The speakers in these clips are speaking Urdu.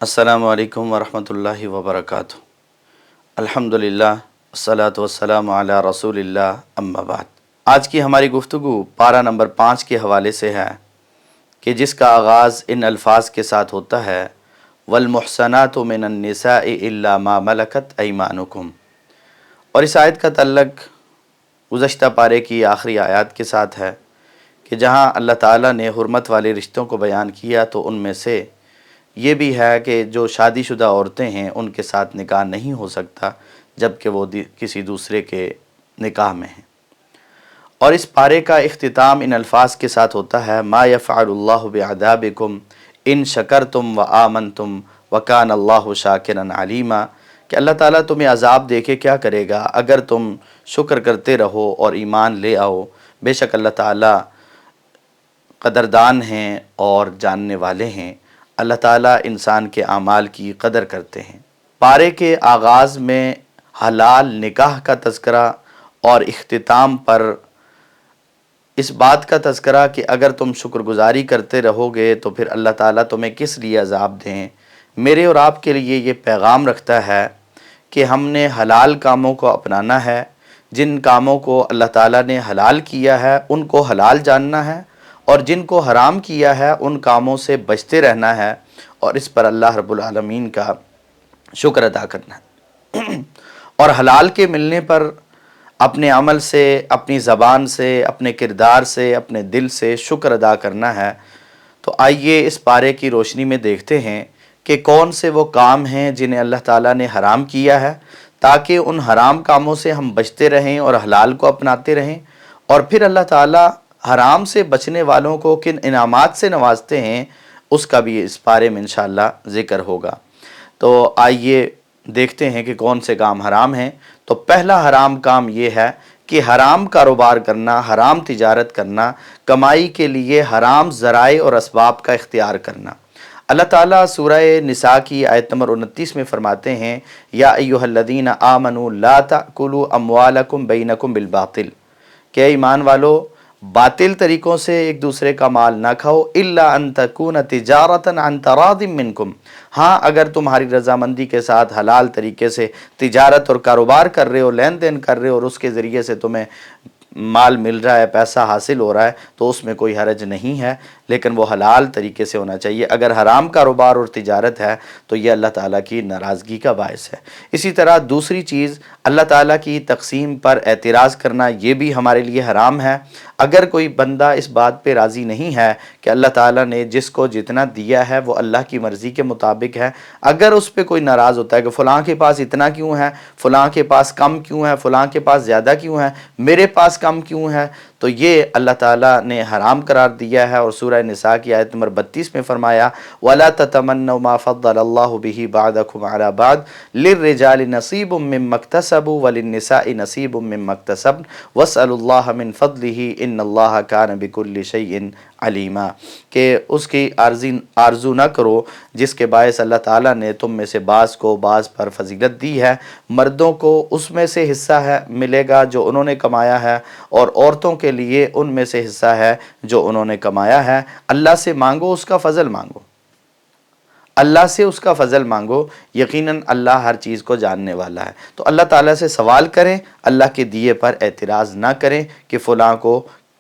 السلام علیکم ورحمۃ اللہ وبرکاتہ۔ الحمدللہ والصلاۃ والسلام علی رسول اللہ، اما بعد۔ آج کی ہماری گفتگو پارہ نمبر 5 کے حوالے سے ہے کہ جس کا آغاز ان الفاظ کے ساتھ ہوتا ہے والمحصنات من النساء الا ما ملکت ایمانکم، اور اس آیت کا تعلق گزشتہ پارے کی آخری آیات کے ساتھ ہے کہ جہاں اللہ تعالیٰ نے حرمت والے رشتوں کو بیان کیا تو ان میں سے یہ بھی ہے کہ جو شادی شدہ عورتیں ہیں ان کے ساتھ نکاح نہیں ہو سکتا جب کہ وہ کسی دوسرے کے نکاح میں ہیں۔ اور اس پارے کا اختتام ان الفاظ کے ساتھ ہوتا ہے ما یفعل اللہ بعذابکم ان شکرتم وآمنتم وکان اللہ شاکرا علیما، کہ اللہ تعالیٰ تمہیں عذاب دے کے کیا کرے گا اگر تم شکر کرتے رہو اور ایمان لے آؤ، بے شک اللہ تعالیٰ قدردان ہیں اور جاننے والے ہیں۔ اللہ تعالیٰ انسان کے اعمال کی قدر کرتے ہیں۔ پارے کے آغاز میں حلال نکاح کا تذکرہ اور اختتام پر اس بات کا تذکرہ کہ اگر تم شکر گزاری کرتے رہو گے تو پھر اللہ تعالیٰ تمہیں کس لیے عذاب دیں۔ میرے اور آپ کے لیے یہ پیغام رکھتا ہے کہ ہم نے حلال کاموں کو اپنانا ہے، جن کاموں کو اللہ تعالیٰ نے حلال کیا ہے ان کو حلال جاننا ہے، اور جن کو حرام کیا ہے ان کاموں سے بچتے رہنا ہے، اور اس پر اللہ رب العالمین کا شکر ادا کرنا ہے۔ اور حلال کے ملنے پر اپنے عمل سے، اپنی زبان سے، اپنے کردار سے، اپنے دل سے شکر ادا کرنا ہے۔ تو آئیے اس پارے کی روشنی میں دیکھتے ہیں کہ کون سے وہ کام ہیں جنہیں اللہ تعالیٰ نے حرام کیا ہے، تاکہ ان حرام کاموں سے ہم بچتے رہیں اور حلال کو اپناتے رہیں، اور پھر اللہ تعالیٰ حرام سے بچنے والوں کو کن انعامات سے نوازتے ہیں اس کا بھی اس بارے میں انشاءاللہ ذکر ہوگا۔ تو آئیے دیکھتے ہیں کہ کون سے کام حرام ہیں۔ تو پہلا حرام کام یہ ہے کہ حرام کاروبار کرنا، حرام تجارت کرنا، کمائی کے لیے حرام ذرائع اور اسباب کا اختیار کرنا۔ اللہ تعالیٰ سورہ نساء کی آیت نمبر 29 میں فرماتے ہیں یا ایھا الذین آمنوا لا تأکلوا اموالکم بینکم بالباطل، کہ ایمان والو باطل طریقوں سے ایک دوسرے کا مال نہ کھاؤ، الا ان تکون تجارتا عن تراض منکم، ہاں اگر تمہاری رضامندی کے ساتھ حلال طریقے سے تجارت اور کاروبار کر رہے ہو، لین دین کر رہے ہو، اور اس کے ذریعے سے تمہیں مال مل رہا ہے، پیسہ حاصل ہو رہا ہے، تو اس میں کوئی حرج نہیں ہے، لیکن وہ حلال طریقے سے ہونا چاہیے۔ اگر حرام کاروبار اور تجارت ہے تو یہ اللہ تعالیٰ کی ناراضگی کا باعث ہے۔ اسی طرح دوسری چیز، اللہ تعالیٰ کی تقسیم پر اعتراض کرنا، یہ بھی ہمارے لیے حرام ہے۔ اگر کوئی بندہ اس بات پہ راضی نہیں ہے کہ اللہ تعالیٰ نے جس کو جتنا دیا ہے وہ اللہ کی مرضی کے مطابق ہے، اگر اس پہ کوئی ناراض ہوتا ہے کہ فلاں کے پاس اتنا کیوں ہے، فلاں کے پاس کم کیوں ہے، فلاں کے پاس زیادہ کیوں ہے، میرے پاس کم کیوں ہے، تو یہ اللہ تعالیٰ نے حرام قرار دیا ہے۔ اور سورہ نساء کی آیت نمبر 32 میں فرمایا وَلَا تَتَمَنَّوْا مَا فَضَّلَ اللَّهُ بِهِ بَعْضَكُمْ عَلَى بَعْضٍ لِلرِّجَالِ نَصِيبٌ مِّمَّا اكْتَسَبُوا وَلِلنِّسَاءِ نَصِيبٌ مِّمَّا اكْتَسَبْنَ وَاسْأَلُوا اللَّهَ مِن فَضْلِهِ إِنَّ اللَّهَ كَانَ بِكُلِّ شَيْءٍ علیما، کہ اس کی آرزو نہ کرو جس کے باعث اللہ تعالیٰ نے تم میں سے بعض کو بعض پر فضیلت دی ہے۔ مردوں کو اس میں سے حصہ ہے ملے گا جو انہوں نے کمایا ہے، اور عورتوں کے لیے ان میں سے حصہ ہے جو انہوں نے کمایا ہے۔ اللہ سے مانگو، اس کا فضل مانگو، اللہ سے اس کا فضل مانگو، یقیناً اللہ ہر چیز کو جاننے والا ہے۔ تو اللہ تعالیٰ سے سوال کریں، اللہ کے دیے پر اعتراض نہ کریں کہ فلاں کو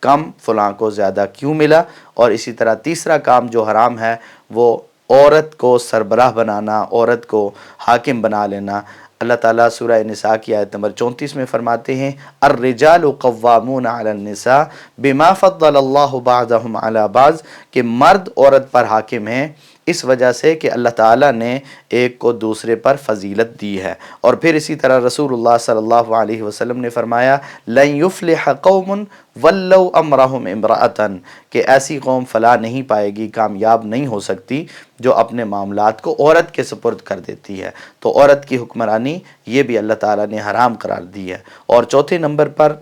کم، فلاں کو زیادہ کیوں ملا۔ اور اسی طرح تیسرا کام جو حرام ہے وہ عورت کو سربراہ بنانا، عورت کو حاکم بنا لینا۔ اللہ تعالیٰ سورہ نساء کی آیت نمبر 34 میں فرماتے ہیں الرجال قوامون علی النساء بما فضل اللہ بعضهم علی بعض، کہ مرد عورت پر حاکم ہیں اس وجہ سے کہ اللہ تعالیٰ نے ایک کو دوسرے پر فضیلت دی ہے۔ اور پھر اسی طرح رسول اللہ صلی اللہ علیہ وسلم نے فرمایا لن یفلح قوم ولوا امرهم امرأۃ، کہ ایسی قوم فلاح نہیں پائے گی، کامیاب نہیں ہو سکتی جو اپنے معاملات کو عورت کے سپرد کر دیتی ہے۔ تو عورت کی حکمرانی یہ بھی اللہ تعالیٰ نے حرام قرار دی ہے۔ اور چوتھے نمبر پر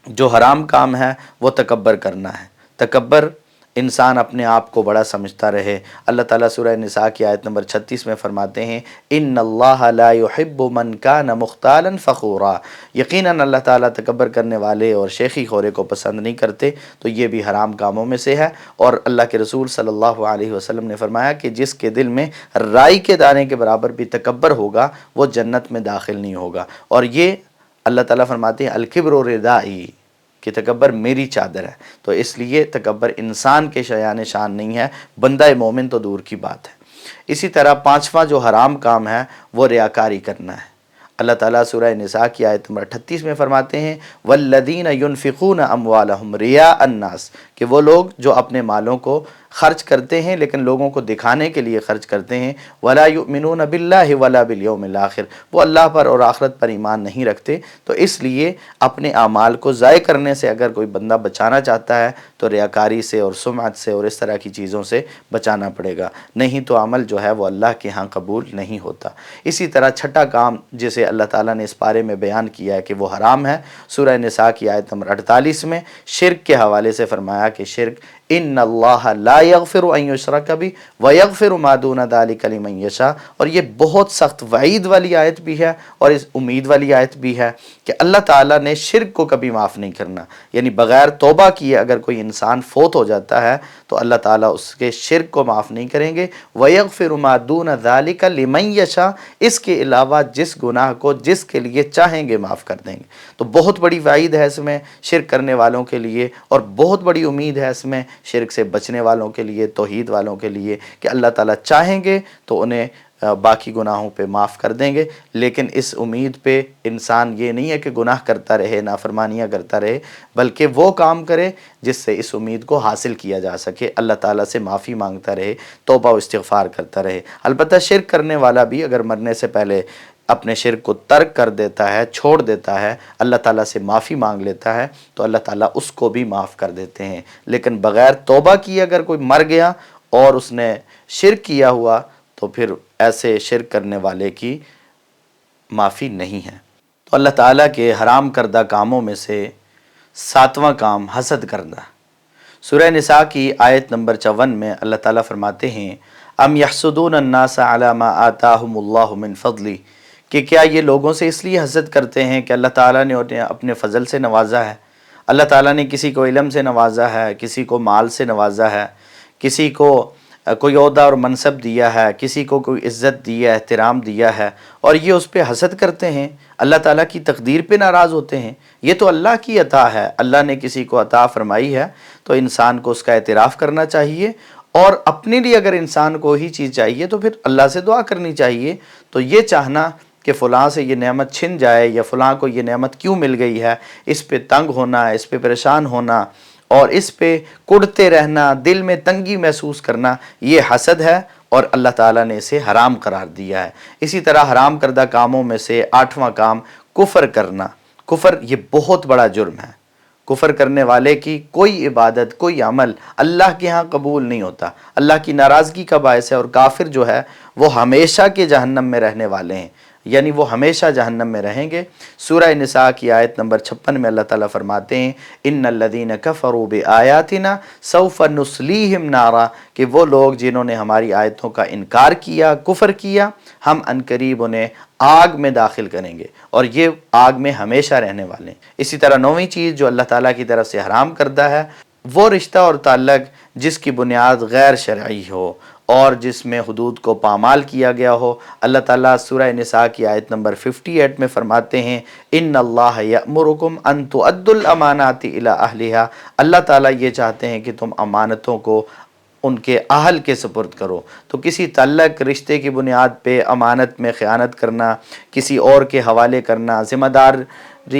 جو حرام کام ہے وہ تکبر کرنا ہے۔ تکبر انسان اپنے آپ کو بڑا سمجھتا رہے۔ اللہ تعالیٰ سورہ نساء کی آیت نمبر 36 میں فرماتے ہیں ان اللہ لا يحب من کان مختالا فخورا، یقیناً اللہ تعالیٰ تکبر کرنے والے اور شیخی خورے کو پسند نہیں کرتے، تو یہ بھی حرام کاموں میں سے ہے۔ اور اللہ کے رسول صلی اللہ علیہ وسلم نے فرمایا کہ جس کے دل میں رائی کے دانے کے برابر بھی تکبر ہوگا وہ جنت میں داخل نہیں ہوگا۔ اور یہ اللہ تعالیٰ فرماتے ہیں الکبر ردائی، کہ تکبر میری چادر ہے، تو اس لیے تکبر انسان کے شایان شان نہیں ہے، بندہ مومن تو دور کی بات ہے۔ اسی طرح پانچواں جو حرام کام ہے وہ ریاکاری کرنا ہے۔ اللہ تعالیٰ سورہ نساء کی آیت نمبر 38 میں فرماتے ہیں والذین ینفقون اموالہم رئاء الناس، کہ وہ لوگ جو اپنے مالوں کو خرچ کرتے ہیں لیکن لوگوں کو دکھانے کے لیے خرچ کرتے ہیں، ولا یؤمنون باللہ ولا بالیوم الآخر، وہ اللہ پر اور آخرت پر ایمان نہیں رکھتے، تو اس لیے اپنے اعمال کو ضائع کرنے سے اگر کوئی بندہ بچانا چاہتا ہے تو ریاکاری سے اور سمعت سے اور اس طرح کی چیزوں سے بچانا پڑے گا، نہیں تو عمل جو ہے وہ اللہ کے ہاں قبول نہیں ہوتا۔ اسی طرح چھٹا کام جسے اللہ تعالیٰ نے اس بارے میں بیان کیا ہے کہ وہ حرام ہے، سورہ نساء کی آیت نمبر 48 میں شرک کے حوالے سے فرمایا کہ شرک ان اللہ لا یغفر ان یشرک بہ ویغفر ما دون ذلک لمن یشاء، اور یہ بہت سخت وعید والی آیت بھی ہے اور اس امید والی آیت بھی ہے کہ اللہ تعالیٰ نے شرک کو کبھی معاف نہیں کرنا، یعنی بغیر توبہ کیے اگر کوئی انسان فوت ہو جاتا ہے تو اللہ تعالیٰ اس کے شرک کو معاف نہیں کریں گے۔ ویغفر ما دون ذلک لمن یشاء، اس کے علاوہ جس گناہ کو جس کے لیے چاہیں گے معاف کر دیں گے۔ تو بہت بڑی وعید ہے اس میں شرک کرنے والوں کے لیے، اور بہت بڑی امید ہے اس میں شرک سے بچنے والوں کے لیے، توحید والوں کے لیے، کہ اللہ تعالیٰ چاہیں گے تو انہیں باقی گناہوں پہ معاف کر دیں گے۔ لیکن اس امید پہ انسان یہ نہیں ہے کہ گناہ کرتا رہے، نافرمانیاں کرتا رہے، بلکہ وہ کام کرے جس سے اس امید کو حاصل کیا جا سکے، اللہ تعالیٰ سے معافی مانگتا رہے، توبہ و استغفار کرتا رہے۔ البتہ شرک کرنے والا بھی اگر مرنے سے پہلے اپنے شرک کو ترک کر دیتا ہے، چھوڑ دیتا ہے، اللہ تعالیٰ سے معافی مانگ لیتا ہے تو اللہ تعالیٰ اس کو بھی معاف کر دیتے ہیں۔ لیکن بغیر توبہ کیے اگر کوئی مر گیا اور اس نے شرک کیا ہوا تو پھر ایسے شرک کرنے والے کی معافی نہیں ہے۔ تو اللہ تعالیٰ کے حرام کردہ کاموں میں سے ساتواں کام حسد کرنا۔ سورہ نساء کی آیت نمبر 54 میں اللہ تعالیٰ فرماتے ہیں ام یحسدون الناس علی ما آتاہم اللہ من فضلہ، کہ کیا یہ لوگوں سے اس لیے حسد کرتے ہیں کہ اللہ تعالیٰ نے انہیں اپنے فضل سے نوازا ہے۔ اللہ تعالیٰ نے کسی کو علم سے نوازا ہے، کسی کو مال سے نوازا ہے، کسی کو کوئی عہدہ اور منصب دیا ہے، کسی کو کوئی عزت دی ہے، احترام دیا ہے، اور یہ اس پہ حسد کرتے ہیں، اللہ تعالیٰ کی تقدیر پہ ناراض ہوتے ہیں۔ یہ تو اللہ کی عطا ہے، اللہ نے کسی کو عطا فرمائی ہے تو انسان کو اس کا اعتراف کرنا چاہیے، اور اپنے لیے اگر انسان کو ہی چیز چاہیے تو پھر اللہ سے دعا کرنی چاہیے۔ تو یہ چاہنا کہ فلاں سے یہ نعمت چھن جائے یا فلاں کو یہ نعمت کیوں مل گئی ہے، اس پہ تنگ ہونا، اس پہ پریشان ہونا اور اس پہ کڑتے رہنا، دل میں تنگی محسوس کرنا، یہ حسد ہے اور اللہ تعالیٰ نے اسے حرام قرار دیا ہے۔ اسی طرح حرام کردہ کاموں میں سے آٹھواں کام کفر کرنا۔ کفر یہ بہت بڑا جرم ہے۔ کفر کرنے والے کی کوئی عبادت، کوئی عمل اللہ کے ہاں قبول نہیں ہوتا، اللہ کی ناراضگی کا باعث ہے، اور کافر جو ہے وہ ہمیشہ کے جہنم میں رہنے والے ہیں، یعنی وہ ہمیشہ جہنم میں رہیں گے۔ سورہ نساء کی آیت نمبر 56 میں اللہ تعالیٰ فرماتے ہیں ان الذین کفروا بآیاتنا سوف نصلیہم نارا، کہ وہ لوگ جنہوں نے ہماری آیتوں کا انکار کیا، کفر کیا، ہم عنقریب انہیں آگ میں داخل کریں گے، اور یہ آگ میں ہمیشہ رہنے والے ہیں۔ اسی طرح نویں چیز جو اللہ تعالیٰ کی طرف سے حرام کردہ ہے وہ رشتہ اور تعلق جس کی بنیاد غیر شرعی ہو اور جس میں حدود کو پامال کیا گیا ہو۔ اللہ تعالیٰ سورہ نساء کی آیت نمبر 58 میں فرماتے ہیں ان اللہ یأمرکم ان تؤدوا الامانات الی اہلہا، اللہ تعالیٰ یہ چاہتے ہیں کہ تم امانتوں کو ان کے اہل کے سپرد کرو۔ تو کسی تعلق رشتے کی بنیاد پہ امانت میں خیانت کرنا، کسی اور کے حوالے کرنا، ذمہ داری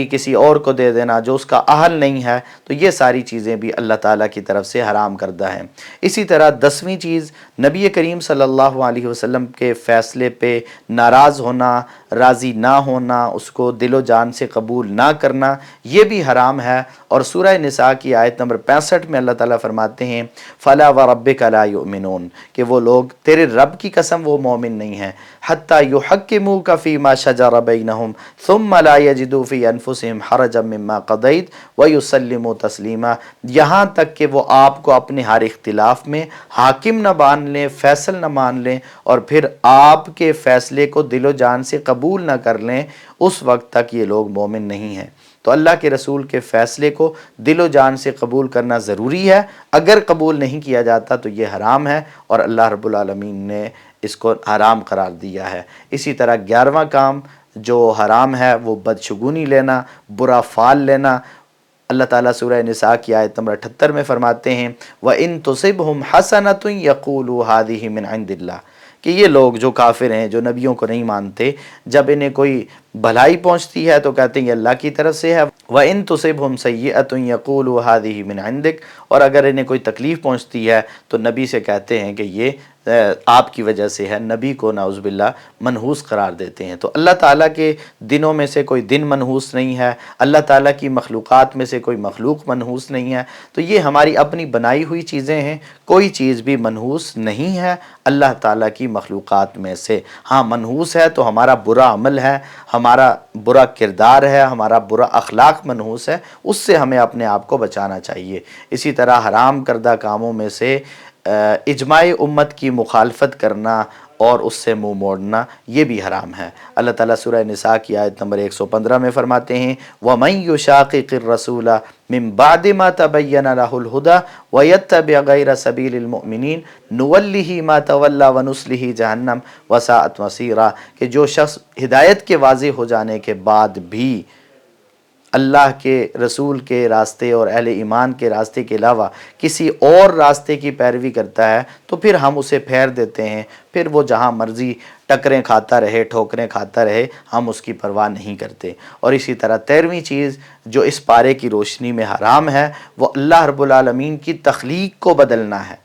کسی اور کو دے دینا جو اس کا اہل نہیں ہے، تو یہ ساری چیزیں بھی اللہ تعالیٰ کی طرف سے حرام کردہ ہیں۔ اسی طرح 10ویں چیز نبی کریم صلی اللہ علیہ وسلم کے فیصلے پہ ناراض ہونا، راضی نہ ہونا، اس کو دل و جان سے قبول نہ کرنا، یہ بھی حرام ہے۔ اور سورہ نساء کی آیت نمبر 65 میں اللہ تعالیٰ فرماتے ہیں فَلَا وَرَبِّكَ لَا يُؤْمِنُونَ، کہ وہ لوگ تیرے رب کی قسم وہ مومن نہیں ہیں، حَتَّى يُحَكِّمُوكَ فِي مَا شَجَرَ بَيْنَهُمْ ثُمَّ لَا يَجِدُوا فِي انفسہم حرجا مما قضیت ویسلموا تسلیما، یہاں تک کہ وہ آپ کو اپنے ہر اختلاف میں حاکم نہ مان لیں، فیصل نہ مان لیں، اور پھر آپ کے فیصلے کو دل و جان سے قبول نہ کر لیں، اس وقت تک یہ لوگ مومن نہیں ہیں۔ تو اللہ کے رسول کے فیصلے کو دل و جان سے قبول کرنا ضروری ہے، اگر قبول نہیں کیا جاتا تو یہ حرام ہے، اور اللہ رب العالمین نے اس کو حرام قرار دیا ہے۔ اسی طرح 11واں کام جو حرام ہے وہ بدشگونی لینا، برا فال لینا۔ اللہ تعالیٰ سورہ نساء کی آیت نمبر 78 میں فرماتے ہیں وَإِن تُصِبْهُمْ حَسَنَةٌ يَقُولُوا هَذِهِ مِنْ عِنْدِ اللَّهِ، کہ یہ لوگ جو کافر ہیں، جو نبیوں کو نہیں مانتے، جب انہیں کوئی بھلائی پہنچتی ہے تو کہتے ہیں یہ اللہ کی طرف سے ہے۔ وَإِن تُصِبْهُمْ سَيِّئَةٌ يَقُولُوا هَذِهِ مِنْ عِنْدِكَ، اور اگر انہیں کوئی تکلیف پہنچتی ہے تو نبی سے کہتے ہیں کہ یہ آپ کی وجہ سے ہے، نبی کو نعوذ باللہ منحوس قرار دیتے ہیں۔ تو اللہ تعالیٰ کے دنوں میں سے کوئی دن منحوس نہیں ہے، اللہ تعالیٰ کی مخلوقات میں سے کوئی مخلوق منحوس نہیں ہے، تو یہ ہماری اپنی بنائی ہوئی چیزیں ہیں، کوئی چیز بھی منحوس نہیں ہے اللہ تعالیٰ کی مخلوقات میں سے۔ ہاں منحوس ہے تو ہمارا برا عمل ہے، ہمارا برا کردار ہے، ہمارا برا اخلاق منحوس ہے، اس سے ہمیں اپنے آپ کو بچانا چاہیے۔ اسی طرح حرام کردہ کاموں میں سے اجماع امت کی مخالفت کرنا اور اس سے منہ موڑنا، یہ بھی حرام ہے۔ اللہ تعالیٰ سورہ نساء کی آیت نمبر 115 میں فرماتے ہیں وَمَن يُشَاقِقِ الرَّسُولَ مِن بَعْدِ مَا تَبَيَّنَ لَهُ الْهُدَى وَيَتَّبِعْ غَيْرَ سَبِيلِ الْمُؤْمِنِينَ نُوَلِّهِ مَا تَوَلَّى وَنُصْلِهِ جَهَنَّمَ وَسَاءَتْ مَصِيرًا، کہ جو شخص ہدایت کے واضح ہو جانے کے بعد بھی اللہ کے رسول کے راستے اور اہل ایمان کے راستے کے علاوہ کسی اور راستے کی پیروی کرتا ہے تو پھر ہم اسے پھیر دیتے ہیں، پھر وہ جہاں مرضی ٹکریں کھاتا رہے، ٹھوکریں کھاتا رہے، ہم اس کی پرواہ نہیں کرتے۔ اور اسی طرح 13ویں چیز جو اس پارے کی روشنی میں حرام ہے وہ اللہ رب العالمین کی تخلیق کو بدلنا ہے۔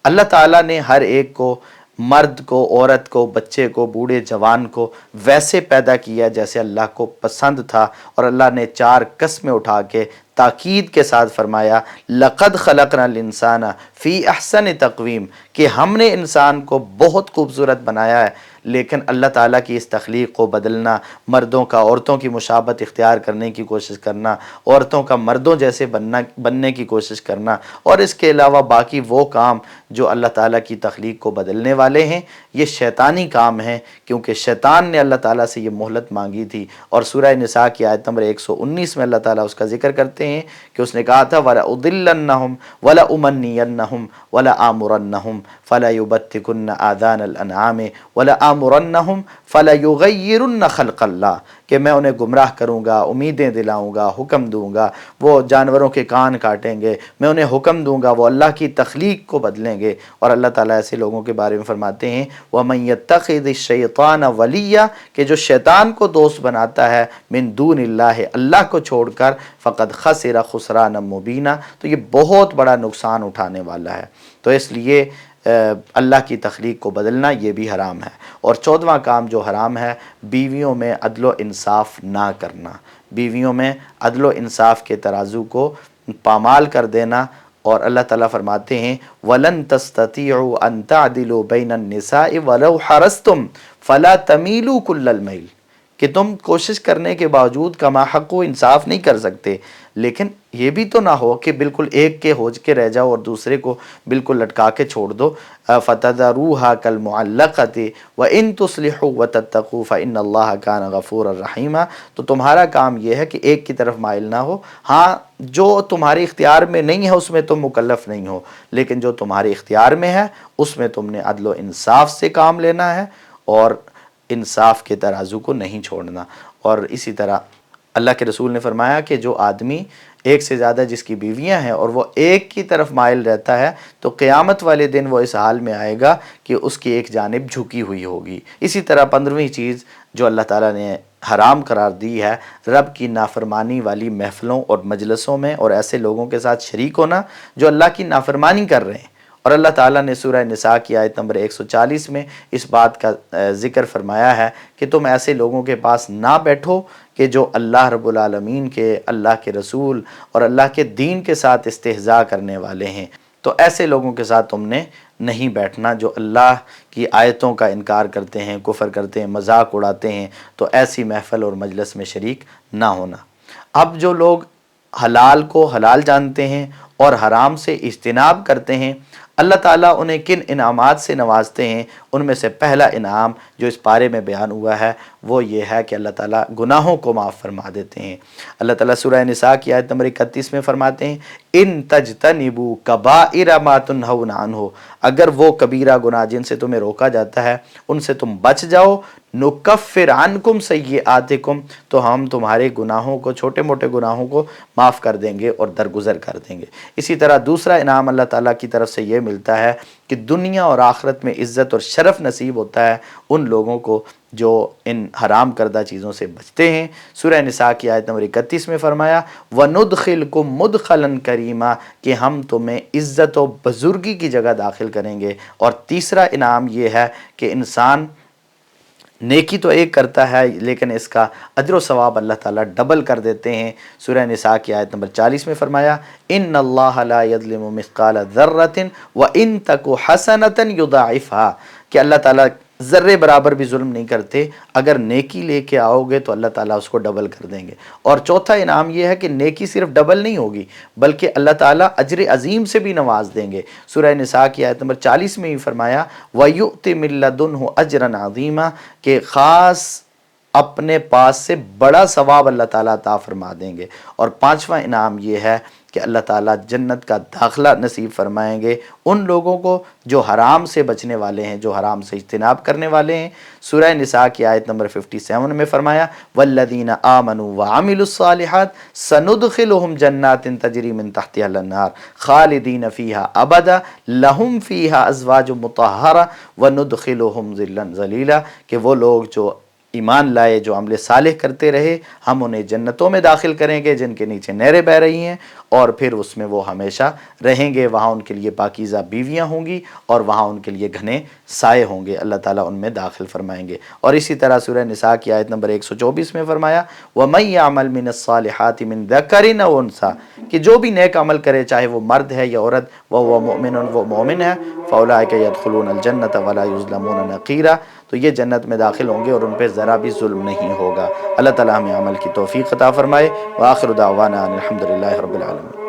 اللہ تعالیٰ نے ہر ایک کو، مرد کو، عورت کو، بچے کو، بوڑھے جوان کو ویسے پیدا کیا جیسے اللہ کو پسند تھا، اور اللہ نے 4 قسمیں اٹھا کے تاکید کے ساتھ فرمایا لَقَدْ خَلَقْنَا الْإِنسَانَ فِي أَحْسَنِ تَقْوِيمٍ، کہ ہم نے انسان کو بہت خوبصورت بنایا ہے۔ لیکن اللہ تعالیٰ کی اس تخلیق کو بدلنا، مردوں کا عورتوں کی مشابہت اختیار کرنے کی کوشش کرنا، عورتوں کا مردوں جیسے بننے کی کوشش کرنا، اور اس کے علاوہ باقی وہ کام جو اللہ تعالیٰ کی تخلیق کو بدلنے والے ہیں، یہ شیطانی کام ہیں، کیونکہ شیطان نے اللہ تعالیٰ سے یہ مہلت مانگی تھی۔ اور سورہ نساء کی آیت نمبر 119 میں اللہ تعالیٰ اس کا ذکر کرتے ہیں کہ اس نے کہا تھا وَلَأُضِلَّنَّهُمْ وَلَأُمَنِّيَنَّهُمْ وَلَآمُرَنَّهُمْ فَلَيُبَتِّكُنَّ آذَانَ الْأَنْعَامِ وَلَآمُرَنَّهُمْ فَلَيُغَيِّرُنَّ خَلْقَ اللَّهِ، کہ میں انہیں گمراہ کروں گا، امیدیں دلاؤں گا، حکم دوں گا، وہ جانوروں کے کان کاٹیں گے، میں انہیں حکم دوں گا، وہ اللہ کی تخلیق کو بدلیں گے۔ اور اللہ تعالیٰ ایسے لوگوں کے بارے میں فرماتے ہیں وَمَن يَتَّخِذِ الشَّيْطَانَ وَلِيًّا، کہ جو شیطان کو دوست بناتا ہے من دون اللہ، اللہ کو چھوڑ کر، فقد خسر خسرانا مبینا، تو یہ بہت بڑا نقصان اٹھانے والا ہے۔ تو اس لیے اللہ کی تخلیق کو بدلنا یہ بھی حرام ہے۔ اور 14واں کام جو حرام ہے، بیویوں میں عدل و انصاف نہ کرنا، بیویوں میں عدل و انصاف کے ترازو کو پامال کر دینا۔ اور اللہ تعالیٰ فرماتے ہیں وَلَن تَسْتَطِيعُوا أَن تَعْدِلُوا بَيْنَ النِّسَاءِ وَلَوْ حَرَصْتُمْ فَلَا تَمِيلُوا كُلَّ الْمَيْلِ، کہ تم کوشش کرنے کے باوجود کما حق و انصاف نہیں کر سکتے، لیکن یہ بھی تو نہ ہو کہ بالکل ایک کے ہوج کے رہ جاؤ اور دوسرے کو بالکل لٹکا کے چھوڑ دو۔ فَتَذَرُوهَا كَالْمُعَلَّقَةِ وَإِن تُصْلِحُوا وَتَتَّقُوا فَإِنَّ اللَّهَ كَانَ غَفُورًا رَحِيمًا، تو تمہارا کام یہ ہے کہ ایک کی طرف مائل نہ ہو، ہاں جو تمہارے اختیار میں نہیں ہے اس میں تم مکلف نہیں ہو، لیکن جو تمہارے اختیار میں ہے اس میں تم نے عدل و انصاف سے کام لینا ہے اور انصاف کے ترازو کو نہیں چھوڑنا۔ اور اسی طرح اللہ کے رسول نے فرمایا کہ جو آدمی ایک سے زیادہ جس کی بیویاں ہیں اور وہ ایک کی طرف مائل رہتا ہے تو قیامت والے دن وہ اس حال میں آئے گا کہ اس کی ایک جانب جھکی ہوئی ہوگی۔ اسی طرح 15ویں چیز جو اللہ تعالیٰ نے حرام قرار دی ہے، رب کی نافرمانی والی محفلوں اور مجلسوں میں اور ایسے لوگوں کے ساتھ شریک ہونا جو اللہ کی نافرمانی کر رہے ہیں۔ اور اللہ تعالیٰ نے سورہ نساء کی آیت نمبر 140 میں اس بات کا ذکر فرمایا ہے کہ تم ایسے لوگوں کے پاس نہ بیٹھو کہ جو اللہ رب العالمین کے، اللہ کے رسول اور اللہ کے دین کے ساتھ استہزاء کرنے والے ہیں۔ تو ایسے لوگوں کے ساتھ تم نے نہیں بیٹھنا جو اللہ کی آیتوں کا انکار کرتے ہیں، کفر کرتے ہیں، مذاق اڑاتے ہیں، تو ایسی محفل اور مجلس میں شریک نہ ہونا۔ اب جو لوگ حلال کو حلال جانتے ہیں اور حرام سے اجتناب کرتے ہیں، اللہ تعالیٰ انہیں کن انعامات سے نوازتے ہیں؟ ان میں سے پہلا انعام جو اس پارے میں بیان ہوا ہے وہ یہ ہے کہ اللہ تعالیٰ گناہوں کو معاف فرما دیتے ہیں۔ اللہ تعالیٰ سورہ نساء کی آیت نمبر 31 میں فرماتے ہیں ان تجتنبوا کبائر ما تنہون عنہ، اگر وہ کبیرہ گناہ جن سے تمہیں روکا جاتا ہے ان سے تم بچ جاؤ، نکفر عنکم سیئاتکم، تو ہم تمہارے گناہوں کو، چھوٹے موٹے گناہوں کو معاف کر دیں گے اور درگزر کر دیں گے۔ اسی طرح دوسرا انعام اللہ تعالیٰ کی طرف سے یہ ملتا ہے کہ دنیا اور آخرت میں عزت اور شرف نصیب ہوتا ہے ان لوگوں کو جو ان حرام کردہ چیزوں سے بچتے ہیں۔ سورہ نساء کی آیت نمبر 31 میں فرمایا وَنُدْخِلْكُمْ مُدْخَلًا کریما، کہ ہم تمہیں عزت و بزرگی کی جگہ داخل کریں گے۔ اور تیسرا انعام یہ ہے کہ انسان نیکی تو ایک کرتا ہے لیکن اس کا اجر و ثواب اللہ تعالیٰ ڈبل کر دیتے ہیں۔ سورہ نساء کی آیت نمبر 40 میں فرمایا ان اللہ لا یظلم مثقال ذرۃ وان تک حسنۃ یضاعفھا، کہ اللہ تعالیٰ ذرے برابر بھی ظلم نہیں کرتے، اگر نیکی لے کے آؤ گے تو اللہ تعالیٰ اس کو ڈبل کر دیں گے۔ اور چوتھا انعام یہ ہے کہ نیکی صرف ڈبل نہیں ہوگی بلکہ اللہ تعالیٰ اجر عظیم سے بھی نواز دیں گے۔ سورہ نساء کی آیت نمبر 40 میں بھی فرمایا وَيُؤْتِ مِن لَّدُنْهُ أَجْرًا عَظِيمًا، کہ خاص اپنے پاس سے بڑا ثواب اللہ تعالیٰ عطا فرما دیں گے۔ اور پانچواں انعام یہ ہے کہ اللہ تعالیٰ جنت کا داخلہ نصیب فرمائیں گے ان لوگوں کو جو حرام سے بچنے والے ہیں، جو حرام سے اجتناب کرنے والے ہیں۔ سورہ نساء کی آیت نمبر 57 میں فرمایا والذین آمنوا وعملوا الصالحات سندخلهم جنات تجری من تحتها الانہار خالدین فیہا ابدا لہم فیہا ازواج مطہرہ وندخلهم ظلا ظلیلا، کہ وہ لوگ جو ایمان لائے، جو عمل صالح کرتے رہے، ہم انہیں جنتوں میں داخل کریں گے جن کے نیچے نہریں بہہ رہی ہیں، اور پھر اس میں وہ ہمیشہ رہیں گے، وہاں ان کے لیے پاکیزہ بیویاں ہوں گی اور وہاں ان کے لیے گھنے سائے ہوں گے، اللہ تعالیٰ ان میں داخل فرمائیں گے۔ اور اسی طرح سورہ نساء کی آیت نمبر 124 میں فرمایا وَمَن يَعْمَلْ مِنَ الصَّالِحَاتِ مِن ذَكَرٍ أَوْ أُنثَىٰ، کہ جو بھی نیک عمل کرے چاہے وہ مرد ہے یا عورت، وَهُوَ مُؤْمِنٌ، وہ مومن ہے، فَأُولَٰئِكَ يَدْخُلُونَ الْجَنَّةَ وَلَا يُظْلَمُونَ نَقِيرًا، تو یہ جنت میں داخل ہوں گے اور ان پہ ذرا بھی ظلم نہیں ہوگا۔ اللہ تعالیٰ ہمیں عمل کی توفیق عطا فرمائے۔ وآخر دعوانا ان الحمد للہ رب العالمین۔